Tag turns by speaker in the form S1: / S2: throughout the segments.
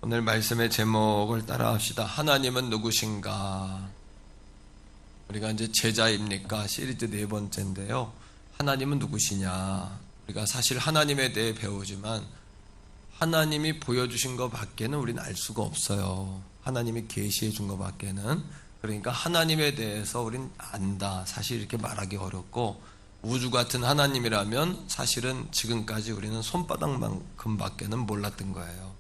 S1: 오늘 말씀의 제목을 따라합시다. 하나님은 누구신가? 우리가 이제 제자입니까? 시리즈 4번째인데요. 하나님은 누구시냐? 우리가 사실 하나님에 대해 배우지만 하나님이 보여주신 것 밖에는 우리는 알 수가 없어요. 하나님이 계시해 준 것 밖에는. 그러니까 하나님에 대해서 우리는 안다. 사실 이렇게 말하기 어렵고, 우주 같은 하나님이라면 사실은 지금까지 우리는 손바닥만큼 밖에는 몰랐던 거예요.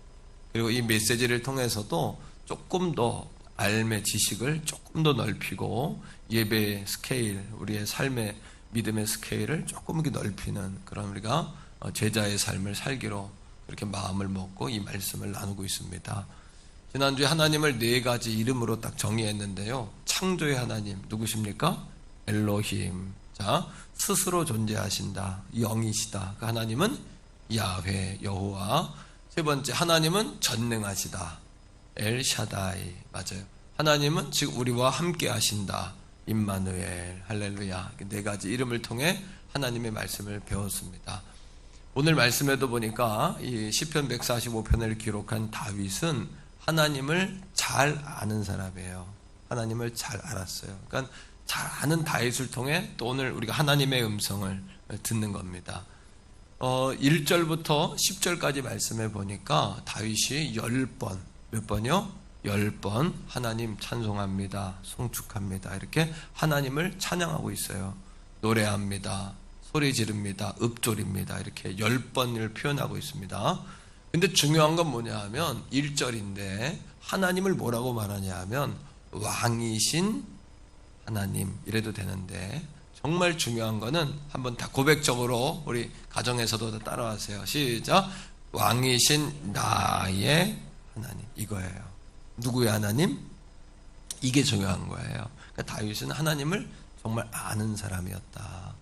S1: 그리고 이 메시지를 통해서도 조금 더 삶의 지식을 조금 더 넓히고, 예배의 스케일, 우리의 삶의 믿음의 스케일을 조금 이렇게 넓히는 그런 우리가 제자의 삶을 살기로 그렇게 마음을 먹고 이 말씀을 나누고 있습니다. 지난주에 하나님을 4가지 이름으로 딱 정의했는데요. 창조의 하나님 누구십니까? 엘로힘. 자, 스스로 존재하신다. 영이시다. 그 하나님은 야훼, 여호와. 세 번째, 하나님은 전능하시다. 엘샤다이. 맞아요. 하나님은 지금 우리와 함께 하신다. 임마누엘. 할렐루야. 4가지 이름을 통해 하나님의 말씀을 배웠습니다. 오늘 말씀에도 보니까 이 시편 145편을 기록한 다윗은 하나님을 잘 아는 사람이에요. 하나님을 잘 알았어요. 그러니까 잘 아는 다윗을 통해 또 오늘 우리가 하나님의 음성을 듣는 겁니다. 1절부터 10절까지 말씀해 보니까 다윗이 10번, 몇 번이요? 10번 하나님 찬송합니다. 송축합니다. 이렇게 하나님을 찬양하고 있어요. 노래합니다. 소리 지릅니다. 읊조립니다. 이렇게 10번을 표현하고 있습니다. 근데 중요한 건 뭐냐 하면 1절인데 하나님을 뭐라고 말하냐 하면 왕이신 하나님 이래도 되는데, 정말 중요한 거는 한번 다 고백적으로 우리 가정에서도 따라하세요. 시작. 왕이신 나의 하나님. 이거예요. 누구의 하나님? 이게 중요한 거예요. 그러니까 다윗은 하나님을 정말 아는 사람이었다.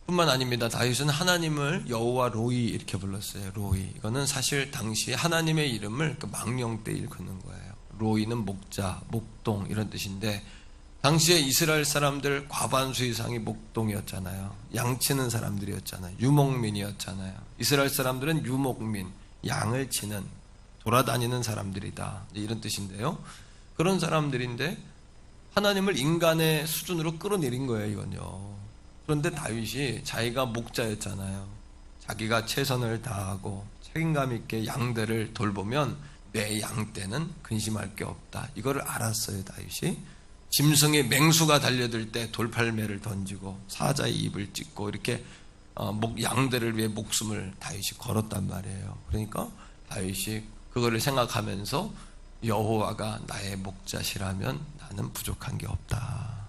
S1: 뿐만 아닙니다. 다윗은 하나님을 여호와 로이 이렇게 불렀어요. 로이. 이거는 사실 당시 하나님의 이름을 망령 때 일컫는 거예요. 로이는 목자, 목동 이런 뜻인데, 당시에 이스라엘 사람들 과반수 이상이 목동이었잖아요. 양치는 사람들이었잖아요. 유목민이었잖아요. 이스라엘 사람들은 유목민, 양을 치는, 돌아다니는 사람들이다. 이런 뜻인데요. 그런 사람들인데 하나님을 인간의 수준으로 끌어내린 거예요, 이건요. 그런데 다윗이 자기가 목자였잖아요. 자기가 최선을 다하고 책임감 있게 양들을 돌보면 내 양 떼는 근심할 게 없다. 이거를 알았어요, 다윗이. 짐승의 맹수가 달려들 때 돌팔매를 던지고 사자의 입을 찢고 이렇게 양들을 위해 목숨을 다윗이 걸었단 말이에요. 그러니까 다윗이 그거를 생각하면서 여호와가 나의 목자시라면 나는 부족한 게 없다.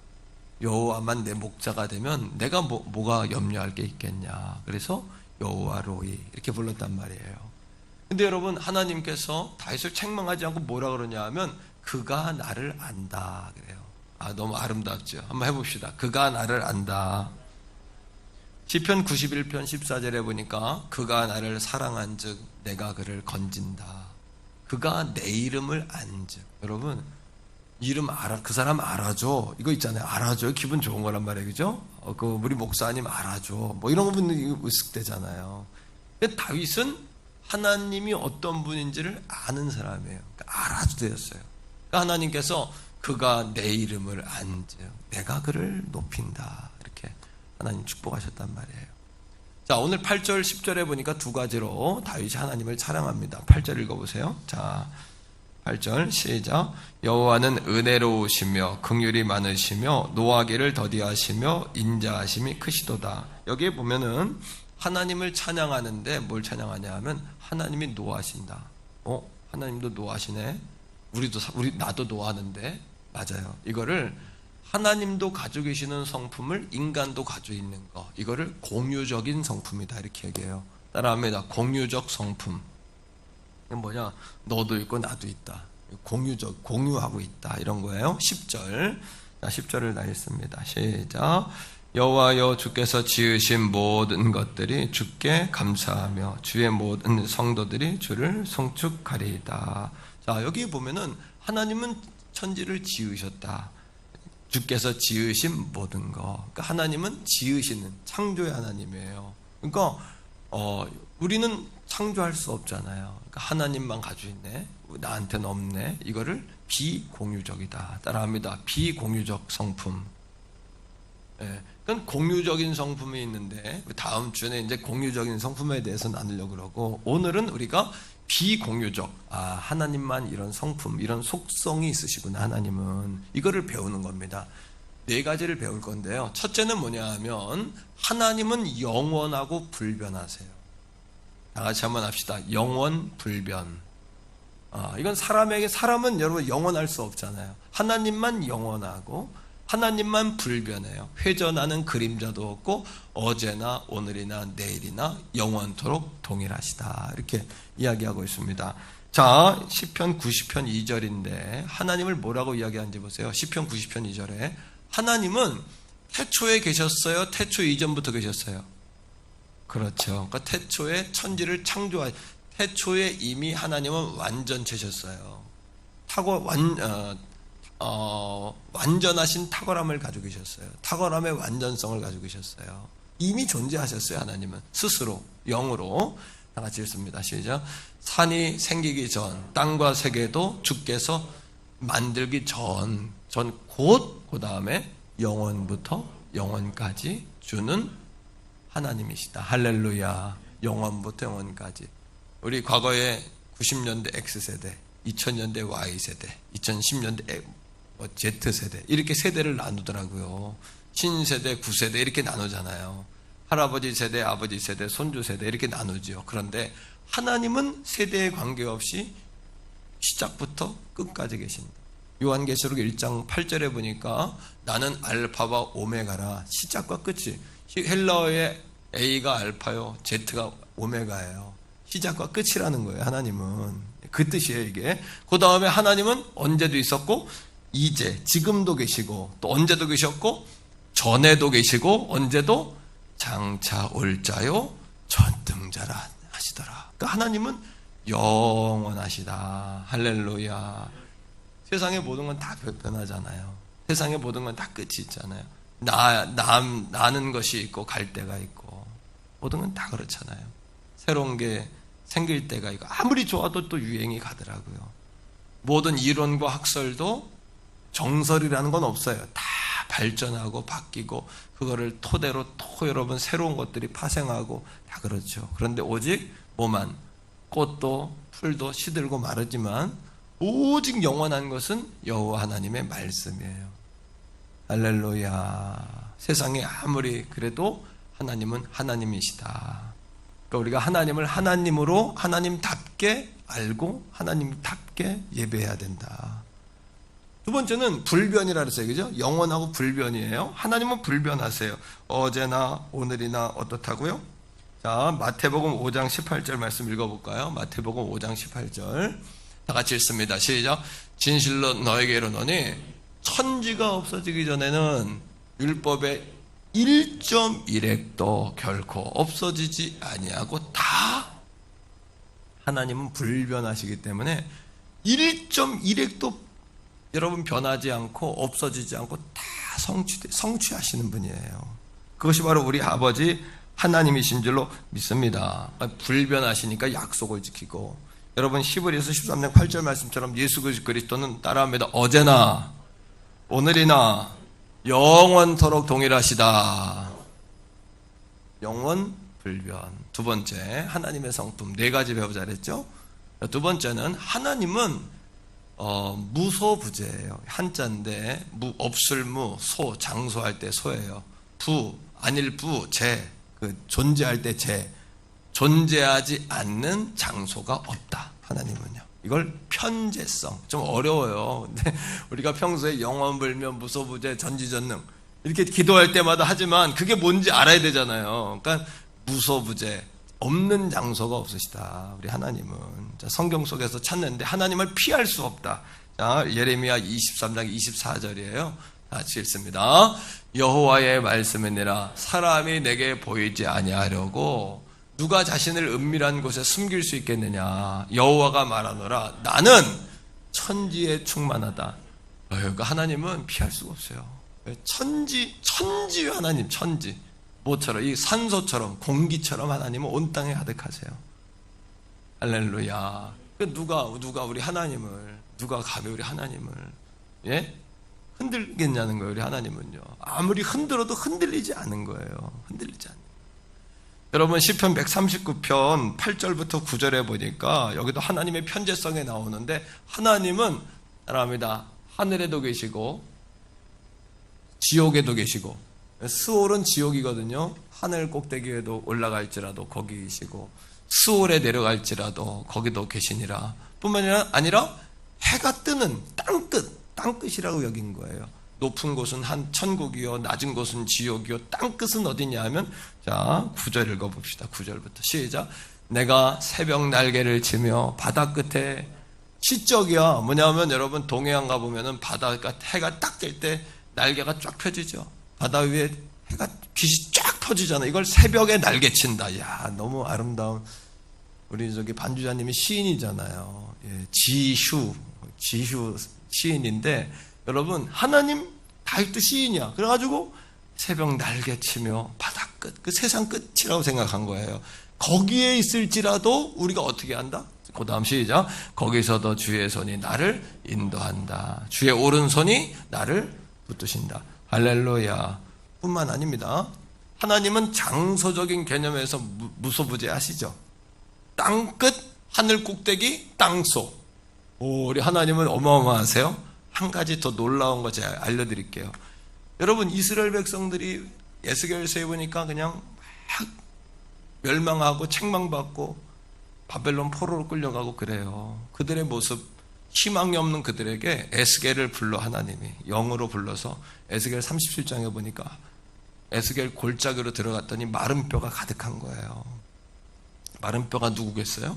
S1: 여호와만 내 목자가 되면 내가 뭐가 염려할 게 있겠냐. 그래서 여호와 로이 이렇게 불렀단 말이에요. 근데 여러분, 하나님께서 다윗을 책망하지 않고 뭐라 그러냐 하면 그가 나를 안다 그래요. 너무 아름답죠. 한번 해봅시다. 그가 나를 안다. 시편 91편 14절에 보니까 그가 나를 사랑한즉 내가 그를 건진다. 그가 내 이름을 안즉. 여러분, 이름 알아, 그 사람 알아줘. 이거 있잖아요. 알아줘. 기분 좋은 거란 말이에요. 그죠? 우리 목사님 알아줘. 뭐 이런 분들이 으쓱대잖아요. 근데 다윗은 하나님이 어떤 분인지를 아는 사람이에요. 그러니까 알아도 되었어요. 그러니까 하나님께서 그가 내 이름을 안즉 내가 그를 높인다. 이렇게 하나님 축복하셨단 말이에요. 자, 오늘 8절 10절에 보니까 2가지로 다윗이 하나님을 찬양합니다. 8절 읽어보세요. 자, 8절 시작. 여호와는 은혜로우시며 긍휼이 많으시며 노하기를 더디하시며 인자하심이 크시도다. 여기에 보면은 하나님을 찬양하는데 뭘 찬양하냐 하면 하나님이 노하신다. 하나님도 노하시네. 나도 노하는데. 맞아요. 이거를 하나님도 가지고 계시는 성품을 인간도 가지고 있는 거, 이거를 공유적인 성품이다 이렇게 얘기해요. 따라합니다. 공유적 성품. 이건 뭐냐? 너도 있고 나도 있다. 공유하고 있다 이런 거예요. 10절. 자, 10절을 다 읽습니다. 시작. 여호와여 주께서 지으신 모든 것들이 주께 감사하며 주의 모든 성도들이 주를 송축하리이다. 자, 여기 보면은 하나님은 천지를 지으셨다. 주께서 지으신 모든 거. 그러니까 하나님은 지으시는 창조의 하나님이에요. 그러니까 우리는 창조할 수 없잖아요. 그러니까 하나님만 가지고 있네, 나한테는 없네. 이거를 비공유적이다 따라합니다. 비공유적 성품. 예, 그건 공유적인 성품이 있는데 다음 주에 이제 공유적인 성품에 대해서 나누려고 그러고, 오늘은 우리가 비공유적, 하나님만 이런 성품, 이런 속성이 있으시구나 하나님은, 이거를 배우는 겁니다. 네 가지를 배울 건데요. 첫째는 뭐냐 하면 하나님은 영원하고 불변하세요. 다 같이 한번 합시다. 영원 불변. 이건 사람은 여러분 영원할 수 없잖아요. 하나님만 영원하고 하나님만 불변해요. 회전하는 그림자도 없고 어제나 오늘이나 내일이나 영원토록 동일하시다, 이렇게 이야기하고 있습니다. 자, 시편 90편 2절인데 하나님을 뭐라고 이야기하는지 보세요. 시편 90편 2절에 하나님은 태초에 계셨어요? 태초 이전부터 계셨어요? 그렇죠. 그러니까 태초에 천지를 태초에 이미 하나님은 완전체셨어요. 완전하신 탁월함을 가지고 계셨어요. 탁월함의 완전성을 가지고 계셨어요. 이미 존재하셨어요. 하나님은 스스로 영으로. 다 같이 읽습니다. 시작. 산이 생기기 전, 땅과 세계도 주께서 만들기 전 곧 그 다음에 영원부터 영원까지 주는 하나님이시다. 할렐루야. 영원부터 영원까지. 우리 과거에 90년대 X세대, 2000년대 Y세대, 2010년대 Z세대, 이렇게 세대를 나누더라고요. 신세대, 구세대 이렇게 나누잖아요. 할아버지 세대, 아버지 세대, 손주 세대 이렇게 나누죠. 그런데 하나님은 세대에 관계없이 시작부터 끝까지 계신다. 요한계시록 1장 8절에 보니까 나는 알파와 오메가라. 시작과 끝이. 헬라어의 A가 알파요, Z가 오메가예요. 시작과 끝이라는 거예요. 하나님은 그 뜻이에요. 이게 그 다음에 하나님은 언제도 있었고 이제 지금도 계시고 또 언제도 계셨고 전에도 계시고 언제도 장차 올 자요 전등자라 하시더라. 그러니까 하나님은 영원하시다. 할렐루야. 세상의 모든 건 다 변하잖아요. 세상의 모든 건 다 끝이 있잖아요. 나는 것이 있고 갈 때가 있고 모든 건 다 그렇잖아요. 새로운 게 생길 때가 있고 아무리 좋아도 또 유행이 가더라고요. 모든 이론과 학설도 정설이라는 건 없어요. 다 발전하고 바뀌고 그거를 토대로 또 여러분 새로운 것들이 파생하고 다 그렇죠. 그런데 오직 뭐만, 꽃도 풀도 시들고 마르지만 오직 영원한 것은 여호와 하나님의 말씀이에요. 할렐루야. 세상에 아무리 그래도 하나님은 하나님이시다. 그러니까 우리가 하나님을 하나님으로 하나님답게 알고 하나님답게 예배해야 된다. 두 번째는 불변이라 그랬어요. 그죠? 영원하고 불변이에요. 하나님은 불변하세요. 어제나 오늘이나 어떻다고요? 자, 마태복음 5장 18절 말씀 읽어볼까요? 마태복음 5장 18절 다 같이 읽습니다. 시작. 진실로 너에게 이르노니 천지가 없어지기 전에는 율법의 1.1획도 결코 없어지지 아니하고 다, 하나님은 불변하시기 때문에 1.1획도 여러분 변하지 않고 없어지지 않고 다 성취하시는 분이에요. 그것이 바로 우리 아버지 하나님이신 줄로 믿습니다. 불변하시니까 약속을 지키고, 여러분 히브리서 13장 8절 말씀처럼 예수 그리스도는 따라합니다. 어제나 오늘이나 영원토록 동일하시다. 영원 불변. 두 번째, 하나님의 성품. 네 가지 배우자 그랬죠? 두 번째는 하나님은 무소부재예요. 한자인데 없을 무, 소, 장소할 때 소예요. 부, 아닐 부, 재, 존재할 때 재. 존재하지 않는 장소가 없다. 하나님은요. 이걸 편재성. 좀 어려워요. 근데 우리가 평소에 영원불변, 무소부재, 전지전능 이렇게 기도할 때마다 하지만 그게 뭔지 알아야 되잖아요. 그러니까 무소부재, 없는 장소가 없으시다. 우리 하나님은. 자, 성경 속에서 찾는데 하나님을 피할 수 없다. 자, 예레미야 23장 24절이에요. 같이 읽습니다. 여호와의 말씀이니라. 사람이 내게 보이지 아니하려고 누가 자신을 은밀한 곳에 숨길 수 있겠느냐. 여호와가 말하노라. 나는 천지에 충만하다. 그러니까 하나님은 피할 수가 없어요. 천지의 하나님, 천지. 뭐처럼, 이 산소처럼, 공기처럼 하나님은 온 땅에 가득하세요. 할렐루야. 누가 우리 하나님을, 누가 감히 우리 하나님을, 예? 흔들겠냐는 거예요. 우리 하나님은요. 아무리 흔들어도 흔들리지 않은 거예요. 흔들리지 않는 거예요. 여러분 시편 139편 8절부터 9절에 보니까 여기도 하나님의 편재성에 나오는데, 하나님은 사랑합니다. 하늘에도 계시고 지옥에도 계시고, 스올은 지옥이거든요. 하늘 꼭대기에도 올라갈지라도 거기 계시고, 스올에 내려갈지라도 거기도 계시니라. 뿐만 아니라 해가 뜨는 땅끝이라고 여긴 거예요. 높은 곳은 한 천국이요, 낮은 곳은 지옥이요. 땅끝은 어디냐 하면, 자 9절 읽어봅시다. 9절부터 시작. 내가 새벽 날개를 치며 바다 끝에, 시적이야. 뭐냐면 여러분 동해안 가보면은 바다가 해가 딱 뜰 때 날개가 쫙 펴지죠. 바다 위에 해가 빛이 쫙 펴지잖아. 이걸 새벽에 날개 친다. 야, 너무 아름다운, 우리 저기 반주자님이 시인이잖아요. 예, 지휴 시인인데, 여러분 하나님 다윗도 시인이야. 그래가지고 새벽 날개 치며 바다 끝, 그 세상 끝이라고 생각한 거예요. 거기에 있을지라도 우리가 어떻게 한다? 그 다음 시작. 거기서도 주의 손이 나를 인도한다. 주의 오른손이 나를 붙드신다. 할렐루야. 뿐만 아닙니다. 하나님은 장소적인 개념에서 무소부재하시죠. 땅끝, 하늘 꼭대기, 땅속. 우리 하나님은 어마어마하세요. 한 가지 더 놀라운 거 제가 알려드릴게요. 여러분 이스라엘 백성들이 에스겔서에 보니까 그냥 막 멸망하고 책망받고 바벨론 포로로 끌려가고 그래요. 그들의 모습, 희망이 없는 그들에게 에스겔을 불러 하나님이 영으로 불러서, 에스겔 37장에 보니까 에스겔 골짜기로 들어갔더니 마른 뼈가 가득한 거예요. 마른 뼈가 누구겠어요?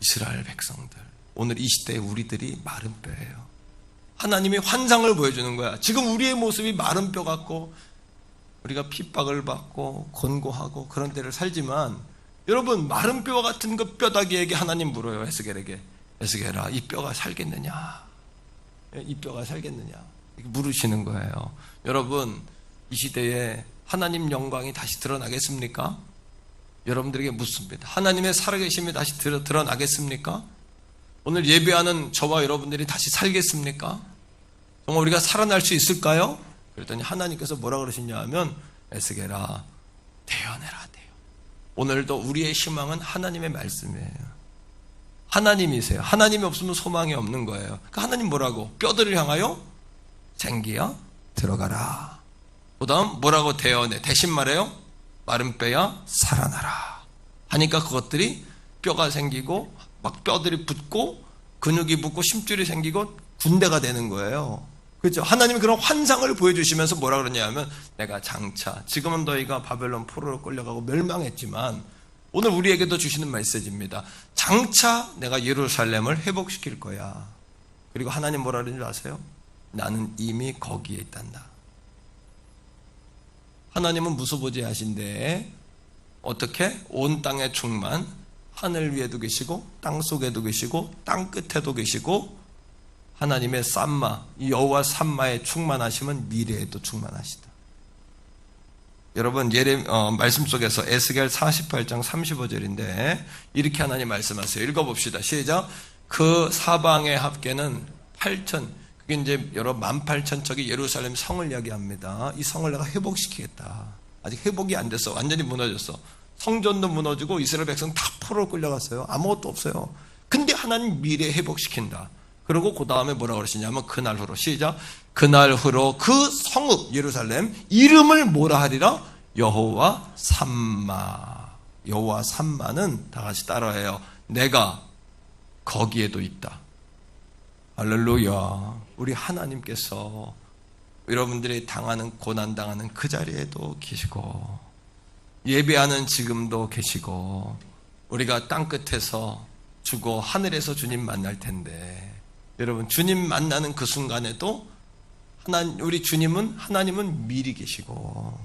S1: 이스라엘 백성들. 오늘 이 시대에 우리들이 마른 뼈예요. 하나님이 환상을 보여주는 거야. 지금 우리의 모습이 마른 뼈 같고 우리가 핍박을 받고 곤고하고 그런 데를 살지만, 여러분 마른 뼈와 같은 그 뼈다귀에게 하나님 물어요. 에스겔에게. 에스겔아, 이 뼈가 살겠느냐? 이 뼈가 살겠느냐? 물으시는 거예요. 여러분 이 시대에 하나님 영광이 다시 드러나겠습니까? 여러분들에게 묻습니다. 하나님의 살아계심이 다시 드러나겠습니까? 오늘 예배하는 저와 여러분들이 다시 살겠습니까? 정말 우리가 살아날 수 있을까요? 그랬더니 하나님께서 뭐라 그러시냐 하면, 에스겔아, 대언해라. 오늘도 우리의 희망은 하나님의 말씀이에요. 하나님이세요. 하나님이 없으면 소망이 없는 거예요. 그러니까 하나님 뭐라고? 뼈들을 향하여 생기야 들어가라. 그 다음 뭐라고 대언해? 대신 말해요. 마른 뼈야 살아나라 하니까 그것들이 뼈가 생기고 막 뼈들이 붙고 근육이 붙고 심줄이 생기고 군대가 되는 거예요. 그렇죠? 하나님이 그런 환상을 보여주시면서 뭐라 그러냐 하면, 내가 장차, 지금은 너희가 바벨론 포로로 끌려가고 멸망했지만 오늘 우리에게도 주시는 메시지입니다. 장차 내가 예루살렘을 회복시킬 거야. 그리고 하나님 뭐라 그러는지 아세요? 나는 이미 거기에 있단다. 하나님은 무소부재하신데 어떻게? 온 땅의 충만, 하늘 위에도 계시고 땅 속에도 계시고 땅 끝에도 계시고, 하나님의 삼마, 여호와 삼마의 충만하심은 미래에도 충만하시다. 여러분 말씀 속에서 에스겔 48장 35절인데 이렇게 하나님 말씀하세요. 읽어봅시다. 시작. 그 사방의 합계는 8천, 그게 이제 여러 18,000척이 예루살렘 성을 이야기합니다. 이 성을 내가 회복시키겠다. 아직 회복이 안 됐어. 완전히 무너졌어. 성전도 무너지고 이스라엘 백성 다 포로로 끌려갔어요. 아무것도 없어요. 근데 하나님 미래 회복시킨다. 그리고 그 다음에 뭐라고 그러시냐면, 그날 후로, 시작. 그날 후로 그 성읍 예루살렘 이름을 뭐라 하리라? 여호와 삼마. 여호와 삼마는 다 같이 따라해요. 내가 거기에도 있다. 할렐루야. 우리 하나님께서 여러분들이 당하는, 고난당하는 그 자리에도 계시고, 예배하는 지금도 계시고, 우리가 땅끝에서 죽어 하늘에서 주님 만날 텐데, 여러분 주님 만나는 그 순간에도 우리 주님은, 하나님은 미리 계시고,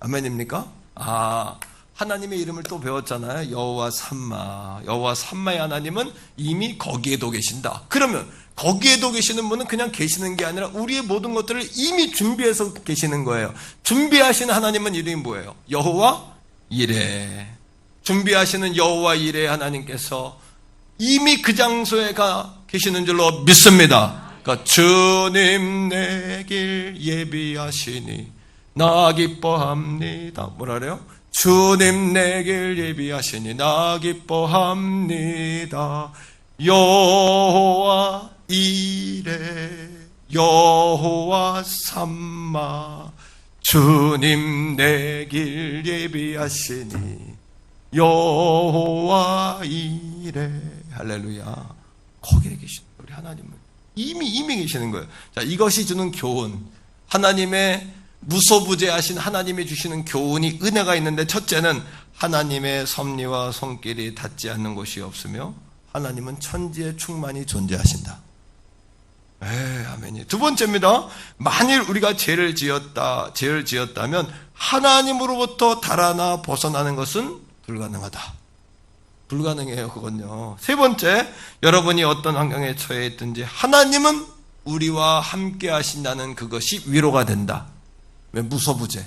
S1: 아멘입니까? 하나님의 이름을 또 배웠잖아요. 여호와 삼마. 여호와 삼마의 하나님은 이미 거기에도 계신다. 그러면 거기에도 계시는 분은 그냥 계시는 게 아니라 우리의 모든 것들을 이미 준비해서 계시는 거예요. 준비하신 하나님은 이름이 뭐예요? 여호와 이레. 준비하시는 여호와 이레 하나님께서 이미 그 장소에 가 계시는 줄로 믿습니다. 그러니까 주님 내 길 예비하시니 나 기뻐합니다. 뭐라 그래요? 주님 내 길 예비하시니 나 기뻐합니다. 여호와 이레 여호와 삼마 주님 내 길 예비하시니 여호와 이레. 할렐루야. 거기에 계신 우리 하나님은 이미 계시는 거예요. 자, 이것이 주는 교훈, 하나님의 무소부재하신 하나님이 주시는 교훈이 은혜가 있는데, 첫째는 하나님의 섭리와 손길이 닿지 않는 곳이 없으며 하나님은 천지에 충만히 존재하신다. 아멘이. 두 번째입니다. 만일 우리가 죄를 지었다면 하나님으로부터 달아나 벗어나는 것은 불가능하다. 불가능해요, 그건요. 세 번째, 여러분이 어떤 환경에 처해 있든지 하나님은 우리와 함께 하신다는 그것이 위로가 된다. 왜? 무소부재.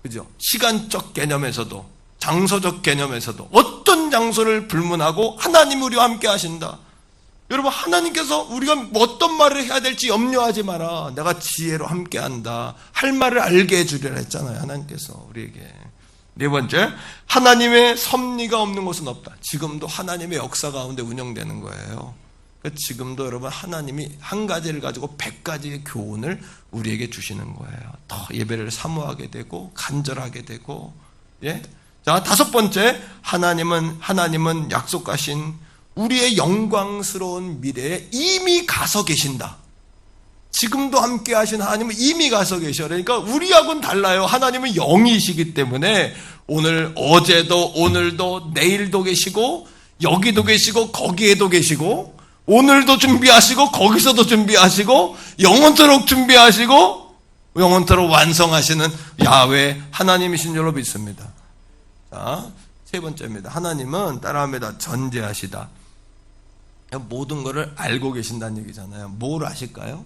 S1: 그죠? 시간적 개념에서도, 장소적 개념에서도 어떤 장소를 불문하고 하나님 우리와 함께 하신다. 여러분, 하나님께서 우리가 어떤 말을 해야 될지 염려하지 마라. 내가 지혜로 함께 한다. 할 말을 알게 해주려고 했잖아요, 하나님께서 우리에게. 네 번째, 하나님의 섭리가 없는 곳은 없다. 지금도 하나님의 역사 가운데 운영되는 거예요. 지금도 여러분 하나님이 한 가지를 가지고 100가지의 교훈을 우리에게 주시는 거예요. 더 예배를 사모하게 되고 간절하게 되고. 예? 자, 다섯 번째, 하나님은 약속하신 우리의 영광스러운 미래에 이미 가서 계신다. 지금도 함께 하신 하나님은 이미 가서 계셔. 그러니까 우리하고는 달라요. 하나님은 영이시기 때문에 오늘, 어제도, 오늘도, 내일도 계시고, 여기도 계시고, 거기에도 계시고, 오늘도 준비하시고, 거기서도 준비하시고, 영원토록 준비하시고, 영원토록 완성하시는 야훼 하나님이신 줄로 믿습니다. 자, 세 번째입니다. 하나님은 따라합니다. 전제하시다. 모든 것을 알고 계신다는 얘기잖아요. 뭘 아실까요?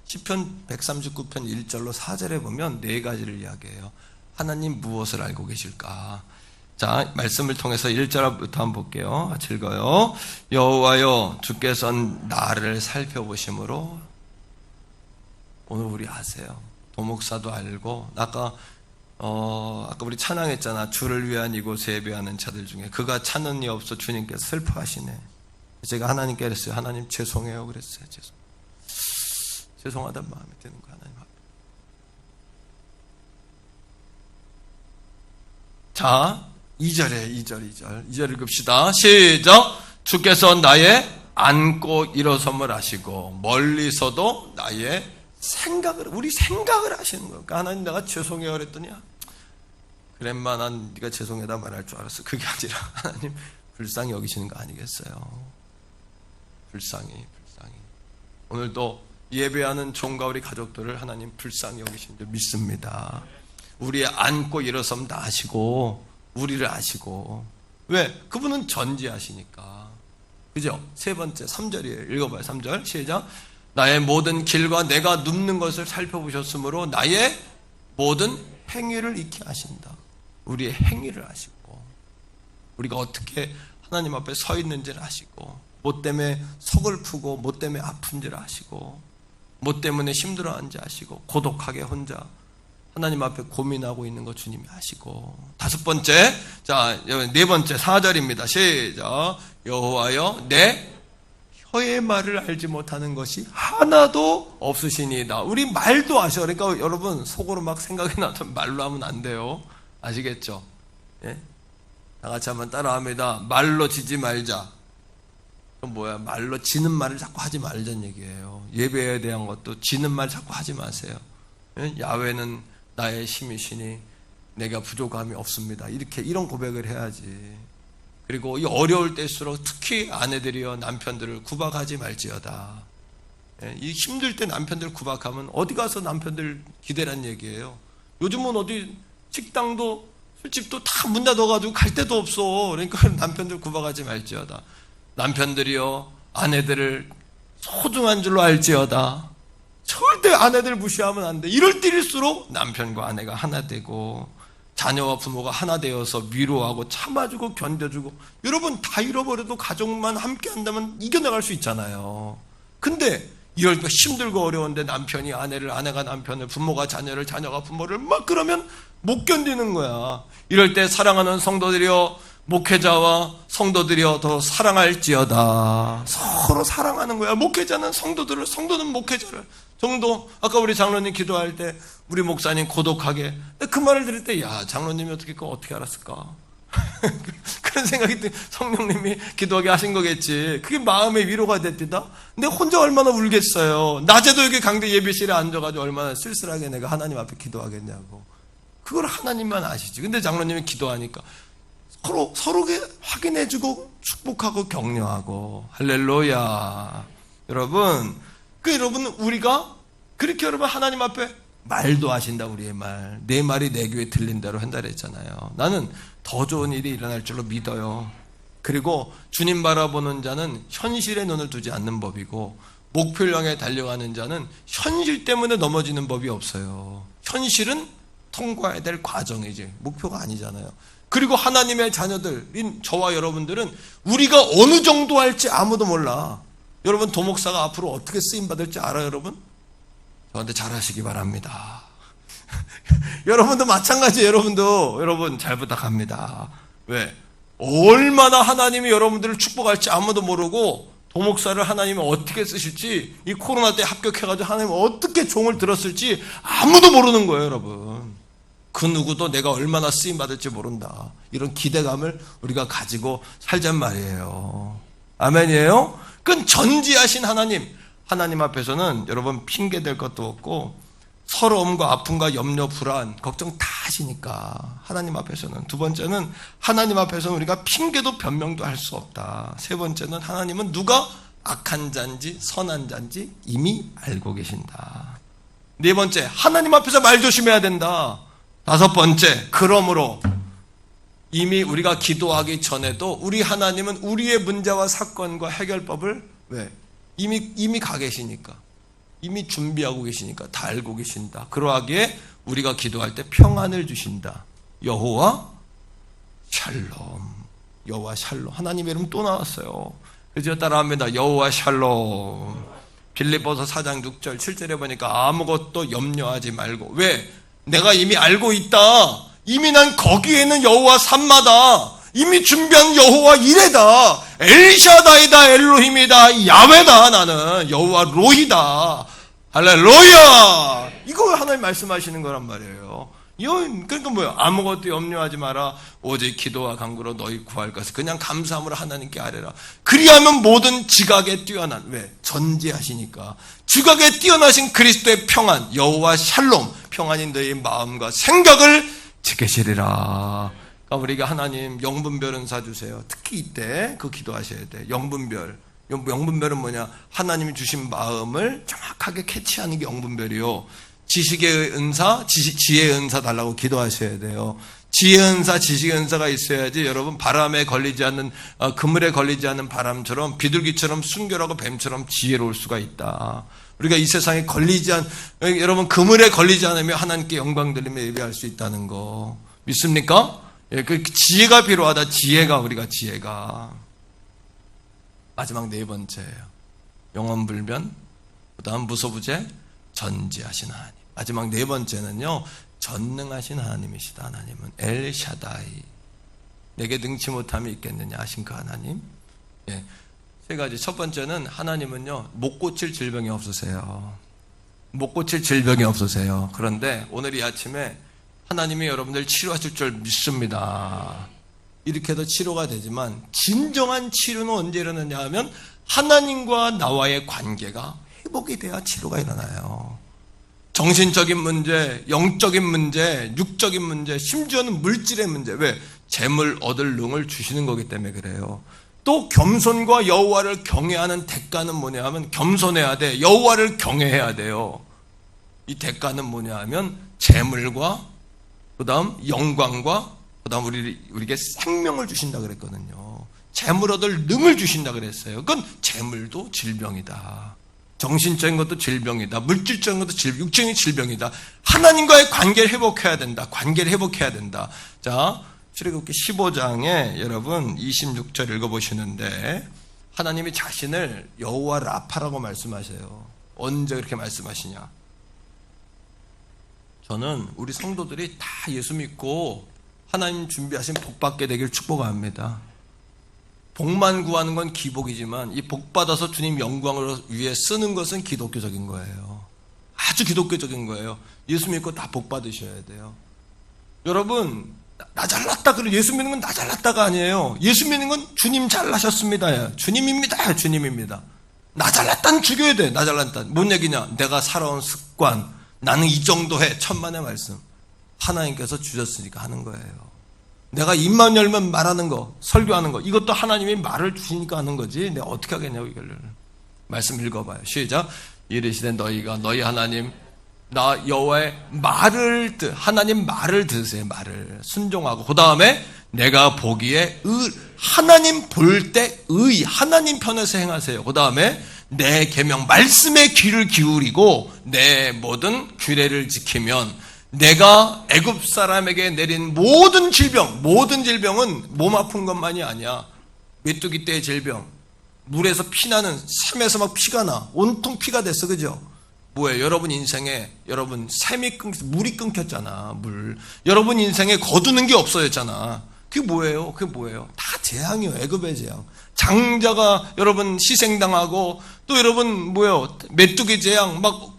S1: 시편 139편 1절로 4절에 보면 네 가지를 이야기해요. 하나님 무엇을 알고 계실까? 자, 말씀을 통해서 1절부터 한번 볼게요. 같이 읽어요. 여호와여, 주께서는 나를 살펴보심으로. 오늘 우리 아세요. 도목사도 알고, 아까 우리 찬양했잖아. 주를 위한 이곳에 예배하는 자들 중에 그가 찾는 이 없어 주님께서 슬퍼하시네. 제가 하나님께 그랬어요. 하나님 죄송해요 그랬어요. 죄송하다는 마음이 드는 거야, 하나님 앞에. 자, 2절 읽읍시다. 시작. 주께서 나의 앉고 일어섬을 하시고 멀리서도 나의 우리 생각을 하시는 거예요. 그러니까 하나님, 내가 죄송해요 그랬더니 그랬만 난 네가 죄송하다 말할 줄 알았어. 그게 아니라 하나님 불쌍히 여기시는 거 아니겠어요? 불쌍히. 오늘도 예배하는 종과 우리 가족들을 하나님 불쌍히 여기신 줄 믿습니다. 우리의 앉고 일어섬 다 아시고 우리를 아시고. 왜? 그분은 전지하시니까. 그죠? 세 번째 3절이에요. 읽어봐요. 3절 시작. 나의 모든 길과 내가 눕는 것을 살펴보셨으므로 나의 모든 행위를 익히 아신다. 우리의 행위를 아시고 우리가 어떻게 하나님 앞에 서 있는지를 아시고, 뭐 때문에 서글프고 뭐 때문에 아픈지를 아시고, 뭐 때문에 힘들어하는지 아시고, 고독하게 혼자 하나님 앞에 고민하고 있는 거 주님이 아시고. 다섯 번째, 자, 네 번째 4절입니다. 시작. 여호와여, 내 혀의 말을 알지 못하는 것이 하나도 없으시니이다. 우리 말도 아셔. 그러니까 여러분 속으로 막 생각이 나도 말로 하면 안 돼요. 아시겠죠? 예? 다 같이 한번 따라합니다. 말로 지지 말자. 그럼 뭐야? 말로 지는 말을 자꾸 하지 말자는 얘기예요. 예배에 대한 것도 지는 말 자꾸 하지 마세요. 예? 야훼는 나의 힘이시니 내가 부족함이 없습니다. 이런 고백을 해야지. 그리고 이 어려울 때일수록 특히 아내들이여 남편들을 구박하지 말지어다. 예? 이 힘들 때 남편들 구박하면 어디 가서 남편들 기대란 얘기예요. 요즘은 어디 식당도 술집도 다 문 닫아가지고 갈 데도 없어. 그러니까 남편들 구박하지 말지어다. 남편들이여 아내들을 소중한 줄로 알지어다. 절대 아내들 무시하면 안 돼. 이럴 때일수록 남편과 아내가 하나 되고, 자녀와 부모가 하나 되어서 위로하고 참아주고 견뎌주고, 여러분 다 잃어버려도 가족만 함께 한다면 이겨나갈 수 있잖아요. 근데 이럴 때 힘들고 어려운데 남편이 아내를, 아내가 남편을, 부모가 자녀를, 자녀가 부모를 막 그러면 못 견디는 거야. 이럴 때 사랑하는 성도들이여, 목회자와 성도들이여 더 사랑할지어다. 서로 사랑하는 거야. 목회자는 성도들을, 성도는 목회자를. 정도, 아까 우리 장로님 기도할 때 우리 목사님 고독하게, 그 말을 들을 때, 야, 장로님이 어떻게 알았을까? 그런 생각이 성령님이 기도하게 하신 거겠지. 그게 마음의 위로가 됐디다. 근데 혼자 얼마나 울겠어요. 낮에도 여기 강대 예배실에 앉아가지고 얼마나 쓸쓸하게 내가 하나님 앞에 기도하겠냐고. 그걸 하나님만 아시지. 근데 장로님이 기도하니까 서로게 확인해주고 축복하고 격려하고. 할렐루야. 여러분, 여러분 우리가 그렇게 여러분 하나님 앞에 말도 하신다. 우리의 말, 내 말이 내 귀에 들린 대로 한다 그랬잖아요. 나는 더 좋은 일이 일어날 줄로 믿어요. 그리고 주님 바라보는 자는 현실에 눈을 두지 않는 법이고, 목표를 향해 달려가는 자는 현실 때문에 넘어지는 법이 없어요. 현실은 통과해야 될 과정이지 목표가 아니잖아요. 그리고 하나님의 자녀들인 저와 여러분들은 우리가 어느 정도 할지 아무도 몰라. 여러분 도목사가 앞으로 어떻게 쓰임받을지 알아요? 여러분? 저한테 잘하시기 바랍니다. 여러분도 마찬가지예요. 여러분 잘 부탁합니다. 왜? 얼마나 하나님이 여러분들을 축복할지 아무도 모르고, 도목사를 하나님이 어떻게 쓰실지, 이 코로나 때 합격해가지고 하나님이 어떻게 종을 들었을지 아무도 모르는 거예요. 여러분, 그 누구도 내가 얼마나 쓰임받을지 모른다, 이런 기대감을 우리가 가지고 살잔 말이에요. 아멘이에요? 그건 전지하신 하나님 앞에서는 여러분 핑계댈 것도 없고, 서러움과 아픔과 염려, 불안, 걱정 다 하시니까 하나님 앞에서는. 두 번째는 하나님 앞에서는 우리가 핑계도 변명도 할 수 없다. 세 번째는 하나님은 누가 악한 자인지 선한 자인지 이미 알고 계신다. 네 번째, 하나님 앞에서 말 조심해야 된다. 다섯 번째, 그러므로 이미 우리가 기도하기 전에도 우리 하나님은 우리의 문제와 사건과 해결법을 이미 가 계시니까, 이미 준비하고 계시니까 다 알고 계신다. 그러하기에 우리가 기도할 때 평안을 주신다. 여호와 샬롬. 여호와 샬롬. 하나님의 이름 또 나왔어요. 그래서 따라합니다. 여호와 샬롬. 빌립보서 4장 6절 7절에 보니까 아무것도 염려하지 말고. 왜? 내가 이미 알고 있다. 이미 난 거기에는 여호와 삼마다. 이미 준비한 여호와 이레다. 엘샤다이다. 엘로힘이다. 야훼다. 나는 여호와 로히다. 할렐루야. 이거 하나님 말씀하시는 거란 말이에요. 그러니까 뭐예요? 아무것도 염려하지 마라. 오직 기도와 간구로 너희 구할 것을 그냥 감사함으로 하나님께 아뢰라. 그리하면 모든 지각에 뛰어난, 왜? 전지하시니까. 지각에 뛰어나신 그리스도의 평안, 여호와 샬롬, 평안인 너희 마음과 생각을 지키시리라. 그러니까 우리가 하나님 영분별 은사 주세요. 특히 이때 그 기도하셔야 돼. 영분별은 뭐냐? 하나님이 주신 마음을 정확하게 캐치하는 게 영분별이요. 지식의 은사, 지혜의 은사 달라고 기도하셔야 돼요. 지혜의 은사, 지식의 은사가 있어야지 여러분 바람에 걸리지 않는, 그물에 걸리지 않는 바람처럼, 비둘기처럼 순결하고 뱀처럼 지혜로울 수가 있다. 우리가 이 세상에 여러분 그물에 걸리지 않으면 하나님께 영광 돌리며 예배할 수 있다는 거 믿습니까? 예, 그 지혜가 필요하다. 우리가 지혜가. 마지막 네 번째예요. 영원불변, 그 다음 무소부재, 전지하신 하나님. 마지막 네 번째는요, 전능하신 하나님이시다. 하나님은 엘샤다이. 내게 능치 못함이 있겠느냐 하신 그 하나님. 예, 세 가지. 첫 번째는 하나님은요, 못 고칠 질병이 없으세요. 못 고칠 질병이 없으세요. 그런데 오늘 이 아침에 하나님이 여러분들 치료하실 줄 믿습니다. 이렇게 해도 치료가 되지만 진정한 치료는 언제 일어나냐 하면 하나님과 나와의 관계가 회복이 돼야 치료가 일어나요. 정신적인 문제, 영적인 문제, 육적인 문제, 심지어는 물질의 문제. 왜? 재물 얻을 능을 주시는 거기 때문에 그래요. 또 겸손과 여호와를 경외하는 대가는 뭐냐 하면 겸손해야 돼. 여호와를 경외해야 돼요. 이 대가는 뭐냐 하면 재물과 그 다음 영광과 그 다음 우리에게 생명을 주신다 그랬거든요. 재물 얻을 능을 주신다 그랬어요. 그건 재물도 질병이다. 정신적인 것도 질병이다. 물질적인 것도 육적인 질병이다. 하나님과의 관계를 회복해야 된다. 관계를 회복해야 된다. 자, 출애굽기 15장에 여러분 26절 읽어보시는데 하나님이 자신을 여호와 라파라고 말씀하세요. 언제 그렇게 말씀하시냐? 저는 우리 성도들이 다 예수 믿고 하나님 준비하신 복 받게 되길 축복합니다. 복만 구하는 건 기복이지만 이 복 받아서 주님 영광을 위해 쓰는 것은 기독교적인 거예요. 아주 기독교적인 거예요. 예수 믿고 다 복 받으셔야 돼요. 여러분, 나 잘났다 그래. 예수 믿는 건 나 잘났다가 아니에요. 예수 믿는 건 주님 잘나셨습니다. 주님입니다. 주님입니다. 나 잘났다는 죽여야 돼. 나 잘났다. 뭔 얘기냐? 내가 살아온 습관, 나는 이 정도 해. 천만의 말씀. 하나님께서 주셨으니까 하는 거예요. 내가 입만 열면 말하는 거, 설교하는 거, 이것도 하나님이 말을 주시니까 하는 거지. 내가 어떻게 하겠냐고 이걸. 말씀 읽어봐요. 시작. 이르시되 너희가 너희 하나님 나 여호와의 말을 하나님 말을 들으세요. 말을 순종하고 그 다음에 내가 보기에 하나님 볼 때 하나님 편에서 행하세요. 그 다음에 내 계명 말씀에 귀를 기울이고 내 모든 규례를 지키면 내가 애굽 사람에게 내린 모든 질병은 몸 아픈 것만이 아니야. 메뚜기 떼의 질병, 물에서 피나는 샘에서 막 피가 나, 온통 피가 됐어, 그죠? 뭐예요? 여러분 인생에 물이 끊겼잖아. 물. 여러분 인생에 거두는 게 없어졌잖아. 그게 뭐예요? 다 재앙이에요. 애굽의 재앙. 장자가 여러분 희생당하고 또 여러분 메뚜기 재앙 막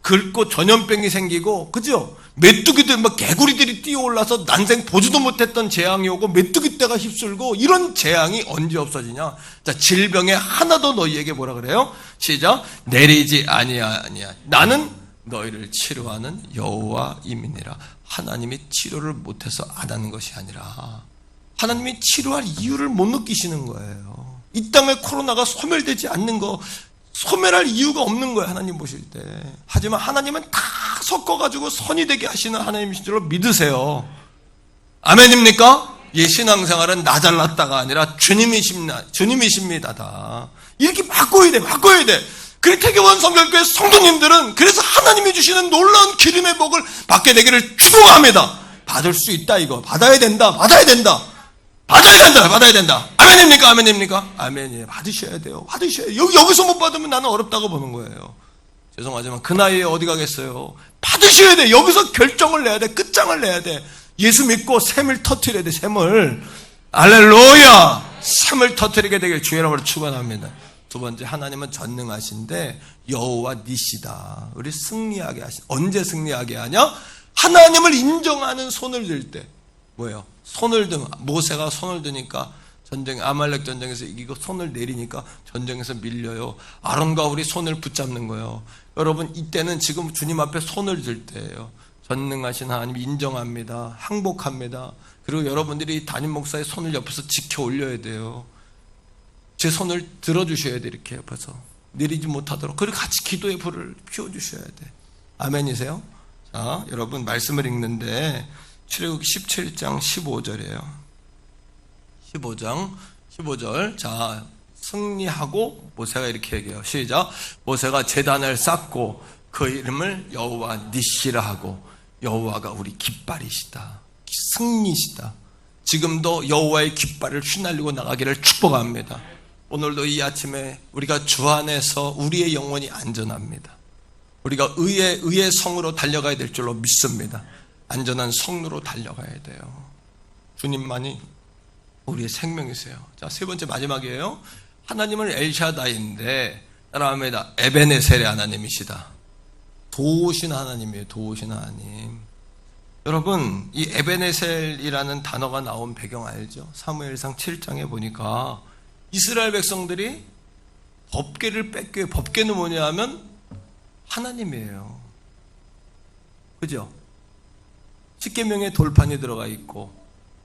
S1: 긁고 전염병이 생기고, 그죠? 메뚜기들 막 개구리들이 뛰어올라서 난생 보지도 못했던 재앙이 오고 메뚜기 떼가 휩쓸고 이런 재앙이 언제 없어지냐? 자, 질병에 하나도 너희에게 뭐라 그래요? 시작. 내리지 아니하냐. 나는 너희를 치료하는 여호와임이니라. 하나님이 치료를 못해서 안 하는 것이 아니라 하나님이 치료할 이유를 못 느끼시는 거예요. 이 땅에 코로나가 소멸되지 않는 거, 소멸할 이유가 없는 거예요. 하나님 보실 때. 하지만 하나님은 다 섞어가지고 선이 되게 하시는 하나님이신 줄로 믿으세요. 아멘입니까? 예, 신앙생활은 나 잘났다가 아니라 주님이십니다. 다. 이렇게 바꿔야 돼. 그래서 태교원 성결교회 성도님들은 그래서 하나님이 주시는 놀라운 기름의 복을 받게 되기를 축복합니다. 받을 수 있다, 이거. 받아야 된다. 아멘입니까? 아멘이에요. 받으셔야 돼요. 여기서 못 받으면 나는 어렵다고 보는 거예요. 죄송하지만 그 나이에 어디 가겠어요. 받으셔야 돼. 여기서 결정을 내야 돼. 끝장을 내야 돼. 예수 믿고 샘을 터뜨려야 돼. 샘을. 할렐루야. 샘을 터뜨리게 되길 주의 이름으로 축원합니다. 두 번째, 하나님은 전능하신데 여호와 니시다. 우리 승리하게 하신. 언제 승리하게 하냐? 하나님을 인정하는 손을 들 때. 뭐예요? 모세가 손을 드니까 아말렉 전쟁에서 이기고 손을 내리니까 전쟁에서 밀려요. 아론과 우리 손을 붙잡는 거예요. 여러분, 이때는 지금 주님 앞에 손을 들 때예요. 전능하신 하나님 인정합니다. 항복합니다. 그리고 여러분들이 담임 목사의 손을 옆에서 지켜 올려야 돼요. 제 손을 들어주셔야 돼. 이렇게 옆에서 내리지 못하도록. 그리고 같이 기도의 불을 피워주셔야 돼. 아멘이세요? 자, 여러분 말씀을 읽는데 출애굽기 17장 15절이에요. 15절. 자, 승리하고 모세가 이렇게 얘기해요. 시작. 모세가 제단을 쌓고 그 이름을 여호와 니시라 하고 여호와가 우리 깃발이시다. 승리시다. 지금도 여호와의 깃발을 휘날리고 나가기를 축복합니다. 오늘도 이 아침에 우리가 주 안에서 우리의 영혼이 안전합니다. 우리가 의의 성으로 달려가야 될 줄로 믿습니다. 안전한 성로로 달려가야 돼요. 주님만이 우리의 생명이세요. 자, 세 번째 마지막이에요. 하나님은 엘샤다이인데 따라합니다. 에베네셀의 하나님이시다. 도우신 하나님이에요. 도우신 하나님. 여러분, 이 에베네셀이라는 단어가 나온 배경 알죠? 사무엘상 7장에 보니까 이스라엘 백성들이 법궤를 뺏겨요. 법궤는 뭐냐 하면 하나님이에요. 그죠? 십계명의 돌판이 들어가 있고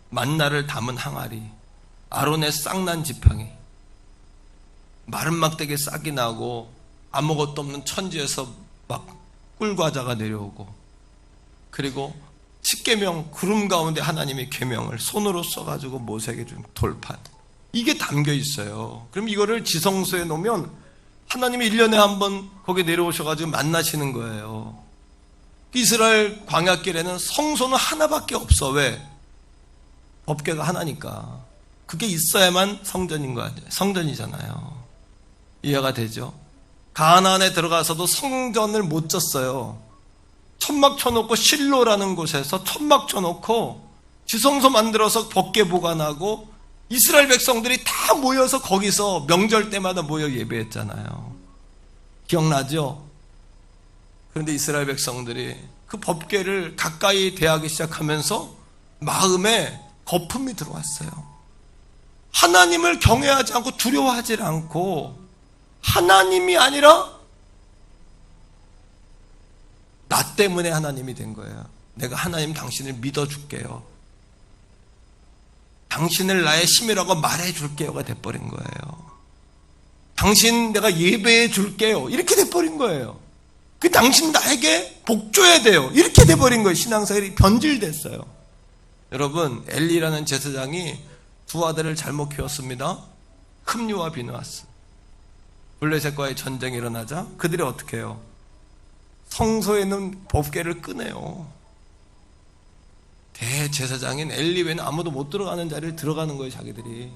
S1: 만나를 담은 항아리, 아론의 쌍난 지팡이, 마른 막대기에 싹이 나고 아무것도 없는 천지에서 막 꿀과자가 내려오고, 그리고 십계명 구름 가운데 하나님의 계명을 손으로 써가지고 모세에게 준 돌판, 이게 담겨 있어요. 그럼 이거를 지성소에 놓으면 하나님이 1년에 한 번 거기 내려오셔가지고 만나시는 거예요. 이스라엘 광야길에는 성소는 하나밖에 없어. 왜? 법궤가 하나니까. 그게 있어야만 성전인 거 아니에요. 성전이잖아요. 이해가 되죠? 가나안에 들어가서도 성전을 못 졌어요. 천막 쳐놓고 실로라는 곳에서 천막 쳐놓고 지성소 만들어서 법궤 보관하고 이스라엘 백성들이 다 모여서 거기서 명절 때마다 모여 예배했잖아요. 기억나죠? 그런데 이스라엘 백성들이 그 법궤를 가까이 대하기 시작하면서 마음에 거품이 들어왔어요. 하나님을 경외하지 않고 두려워하지 않고 하나님이 아니라 나 때문에 하나님이 된 거예요. 내가 하나님 당신을 믿어줄게요. 당신을 나의 힘이라고 말해줄게요가 돼버린 거예요. 당신 내가 예배해 줄게요. 이렇게 돼버린 거예요. 그 당신 나에게 복 줘야 돼요. 이렇게 돼버린 거예요. 신앙생활이 변질됐어요. 여러분, 엘리라는 제사장이 두 아들을 잘못 키웠습니다. 흠류와 비느하스. 블레셋과의 전쟁이 일어나자 그들이 어떻게 해요? 성소에 있는 법궤를 끄네요. 대제사장인 엘리 외에는 아무도 못 들어가는 자리를 들어가는 거예요. 자기들이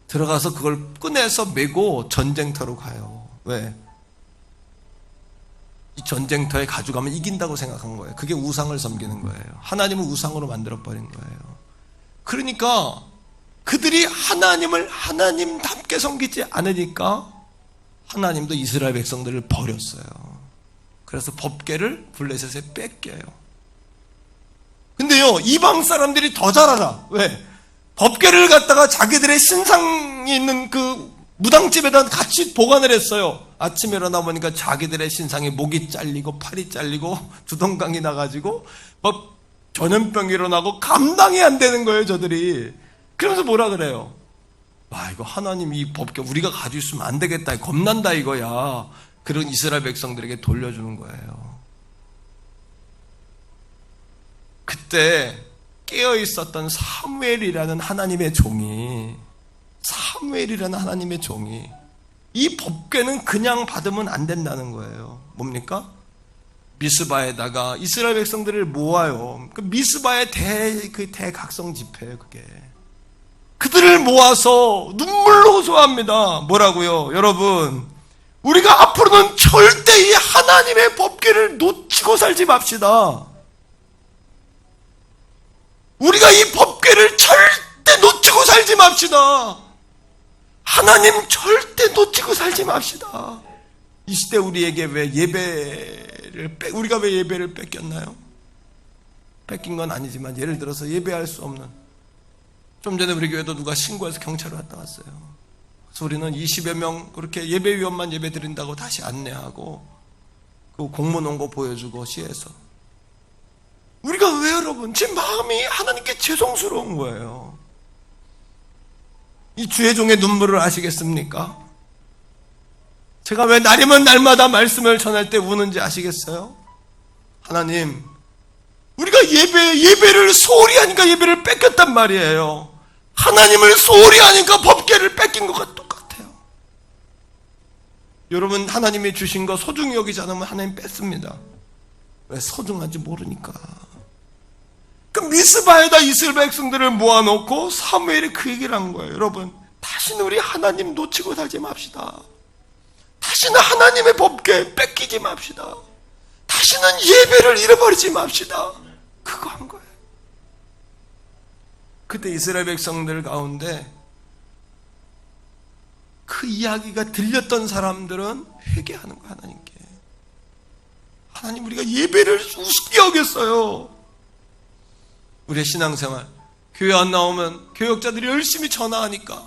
S1: 들어가서 그걸 꺼내서 메고 전쟁터로 가요. 왜? 이 전쟁터에 가져가면 이긴다고 생각한 거예요. 그게 우상을 섬기는 거예요. 하나님을 우상으로 만들어버린 거예요. 그러니까 그들이 하나님을 하나님답게 섬기지 않으니까 하나님도 이스라엘 백성들을 버렸어요. 그래서 법궤를 블레셋에 뺏겨요. 근데요, 이방 사람들이 더 잘 알아. 왜? 법궤를 갖다가 자기들의 신상이 있는 그 무당집에다 같이 보관을 했어요. 아침에 일어나 보니까 자기들의 신상이 목이 잘리고 팔이 잘리고 두동강이 나가지고 막 전염병이 일어나고 감당이 안 되는 거예요, 저들이. 그러면서 뭐라 그래요? 와, 이거 하나님 이 법궤 우리가 가지고 있으면 안 되겠다. 겁난다 이거야. 그런 이스라엘 백성들에게 돌려주는 거예요. 그때 깨어 있었던 사무엘이라는 하나님의 종이 이 법궤는 그냥 받으면 안 된다는 거예요. 뭡니까? 미스바에다가 이스라엘 백성들을 모아요. 그 미스바의 대각성 집회예요, 그게. 그들을 모아서 눈물로 호소합니다. 뭐라고요? 여러분, 우리가 앞으로는 절대 이 하나님의 법궤를 놓치고 살지 맙시다. 우리가 이 법궤를 절대 놓치고 살지 맙시다. 하나님 절대 놓치고 살지 맙시다. 이 시대 우리에게 왜 우리가 왜 예배를 뺏겼나요? 뺏긴 건 아니지만 예를 들어서 예배할 수 없는, 좀 전에 우리 교회도 누가 신고해서 경찰을 왔다 갔어요. 그래서 우리는 20여 명 그렇게 예배위원만 예배 드린다고 다시 안내하고 그 공문 온 거 보여주고 시에서. 우리가 왜 여러분, 제 마음이 하나님께 죄송스러운 거예요. 이 주의 종의 눈물을 아시겠습니까? 제가 왜 날이면 날마다 말씀을 전할 때 우는지 아시겠어요? 하나님, 우리가 예배를 소홀히 하니까 예배를 뺏겼단 말이에요. 하나님을 소홀히 하니까 법궤를 뺏긴 것과 똑같아요. 여러분, 하나님이 주신 거 소중히 여기지 않으면 하나님 뺏습니다. 왜? 소중한지 모르니까. 그 미스바에다 이스라엘 백성들을 모아놓고 사무엘이 그 얘기를 한 거예요. 여러분, 다시는 우리 하나님 놓치고 살지 맙시다. 다시는 하나님의 법궤 뺏기지 맙시다. 다시는 예배를 잃어버리지 맙시다. 그거 한 거예요. 그때 이스라엘 백성들 가운데 그 이야기가 들렸던 사람들은 회개하는 거예요. 하나님께. 하나님, 우리가 예배를 우습게 여겼어요. 우리의 신앙생활, 교회 안 나오면 교역자들이 열심히 전화하니까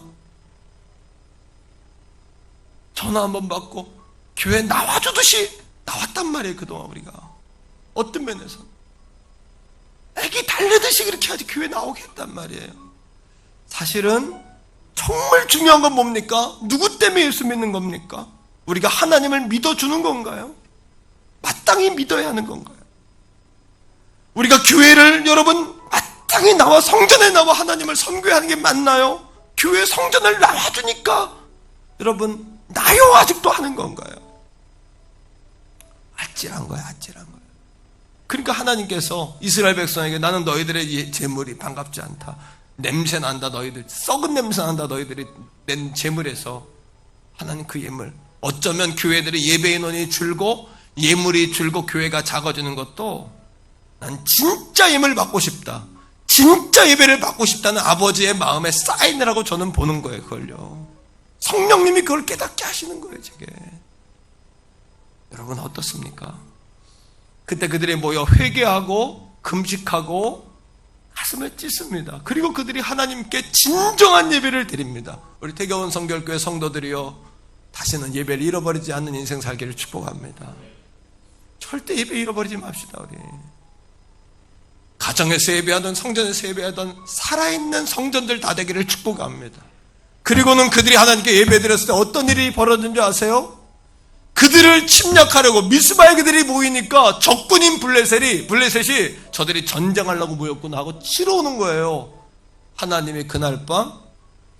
S1: 전화 한번 받고 교회 나와주듯이 나왔단 말이에요. 그동안 우리가 어떤 면에서 애기 달래듯이 그렇게 하지 교회 나오게 했단 말이에요. 사실은 정말 중요한 건 뭡니까? 누구 때문에 예수 믿는 겁니까? 우리가 하나님을 믿어주는 건가요? 마땅히 믿어야 하는 건가요? 우리가 교회를 여러분 마땅히 나와 성전에 나와 하나님을 섬겨야 하는 게 맞나요? 교회 성전을 나와주니까 여러분 나요 아직도 하는 건가요? 아찔한 거야, 아찔한 거야. 그러니까 하나님께서 이스라엘 백성에게 나는 너희들의 재물이 반갑지 않다. 냄새 난다, 너희들. 썩은 냄새 난다, 너희들이 낸 재물에서. 하나님 그 예물. 어쩌면 교회들의 예배 인원이 줄고 예물이 줄고 교회가 작아지는 것도 난 진짜 예물 받고 싶다. 진짜 예배를 받고 싶다는 아버지의 마음의 사인이라고 저는 보는 거예요, 그걸요. 성령님이 그걸 깨닫게 하시는 거예요, 제게. 여러분 어떻습니까? 그때 그들이 모여 회개하고 금식하고 가슴을 찢습니다. 그리고 그들이 하나님께 진정한 예배를 드립니다. 우리 태교원 성결교회 성도들이요, 다시는 예배를 잃어버리지 않는 인생 살기를 축복합니다. 절대 예배 잃어버리지 맙시다. 우리 가정에서 예배하던 성전에서 예배하던 살아있는 성전들 다 되기를 축복합니다. 그리고는 그들이 하나님께 예배 드렸을 때 어떤 일이 벌어진 줄 아세요? 그들을 침략하려고 미스바에 그들이 모이니까 적군인 블레셋이 저들이 전쟁하려고 모였구나 하고 치러 오는 거예요. 하나님이 그날 밤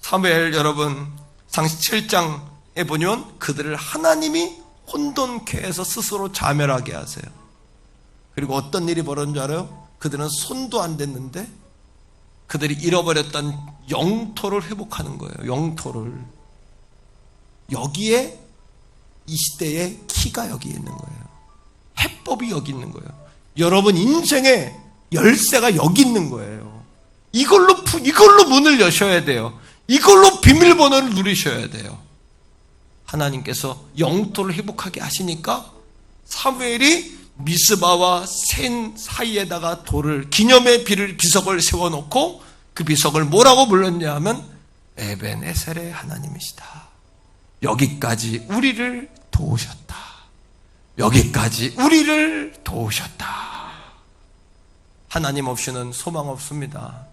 S1: 사무엘 여러분 상시 7장에 보면 그들을 하나님이 혼돈케 해서 스스로 자멸하게 하세요. 그리고 어떤 일이 벌어진 줄 알아요? 그들은 손도 안 댔는데 그들이 잃어버렸던 영토를 회복하는 거예요. 영토를. 여기에 이 시대의 키가 여기 있는 거예요. 해법이 여기 있는 거예요. 여러분 인생의 열쇠가 여기 있는 거예요. 이걸로 문을 여셔야 돼요. 이걸로 비밀번호를 누리셔야 돼요. 하나님께서 영토를 회복하게 하시니까 사무엘이 미스바와 센 사이에다가 기념의 비석을 세워놓고 그 비석을 뭐라고 불렀냐 하면 에벤에셀의 하나님이시다. 여기까지 우리를 도우셨다. 여기까지 우리를 도우셨다. 하나님 없이는 소망 없습니다.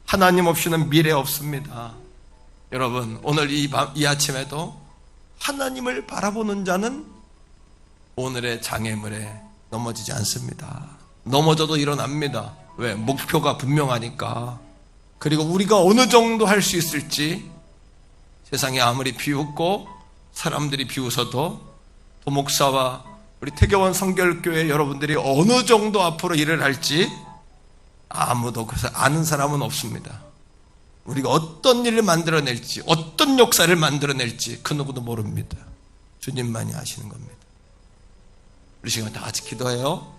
S1: 하나님 없이는 미래 없습니다. 여러분 오늘 이 아침에도 하나님을 바라보는 자는 오늘의 장애물에 넘어지지 않습니다. 넘어져도 일어납니다. 왜? 목표가 분명하니까. 그리고 우리가 어느 정도 할 수 있을지, 세상이 아무리 비웃고 사람들이 비웃어도 도목사와 우리 태교원 성결교회 여러분들이 어느 정도 앞으로 일을 할지 아무도 그래서 아는 사람은 없습니다. 우리가 어떤 일을 만들어낼지, 어떤 역사를 만들어낼지 그 누구도 모릅니다. 주님만이 아시는 겁니다. 우리 시간 다 같이 기도해요.